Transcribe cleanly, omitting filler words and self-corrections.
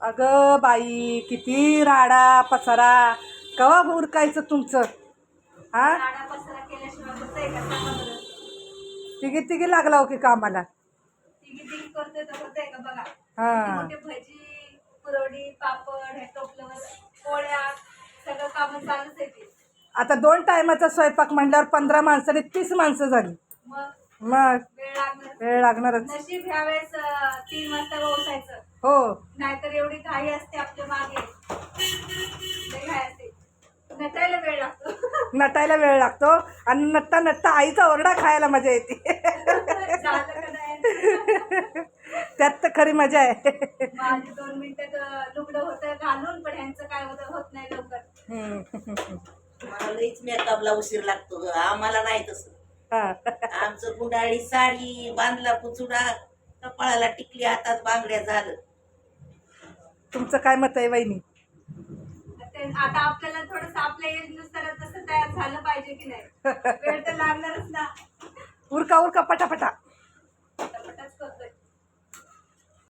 अगं बाई, किती राडा पसारा, कवा उरकायचं तुमचं? हा, राडा पसारा केल्याशिवाय होतंय का सांगा बरं. तिघी तिघी लागला हो की कामाला. तिघी तिघी करतोय तर होतंय का बघा. हा. मोठे मोठे भजी, कुरवडी, पापड, हे टोपल्यावर पोळ्या, सगळं काम चालूच आहे ते. आता 2 टायमाचा स्वयंपाक म्हणल्यावर 15 माणसाने 30 माणसं झाली. मग मग वेळ लागणार. वेळ लागणारच. नशीब ह्या वेळेस 3 वाजता पोहोचायचं, हो, नाहीतर एवढी घाई असते आपल्या मागे. लई घाई असते, नटायला वेळ लागतो. नटायला वेळ लागतो आणि नटता नटता आईचा ओरडा खायला मजा येते. झालं का नाही? त्यात तर खरी मजा आहे. माझी 2 मिनिटात लुगडं होतं घालून, पण ह्यांचं काय होत नाही लवकर. मला लईच मेकअपला उशीर लागतो ग, आम्हाला नाही तसं. हा. आमचं गुंडाळी साडी, बांधला पुचुडा, कपाळाला टिकली, हातात बांगड्या, झालं. तुमचं काय मत आहे वहिनी? आता आपल्याला थोडस आपल्या एजनुसार तसं तयार झालं पाहिजे की नाही. वेळ तर लागणारच ना. उरका उरका पटापटा.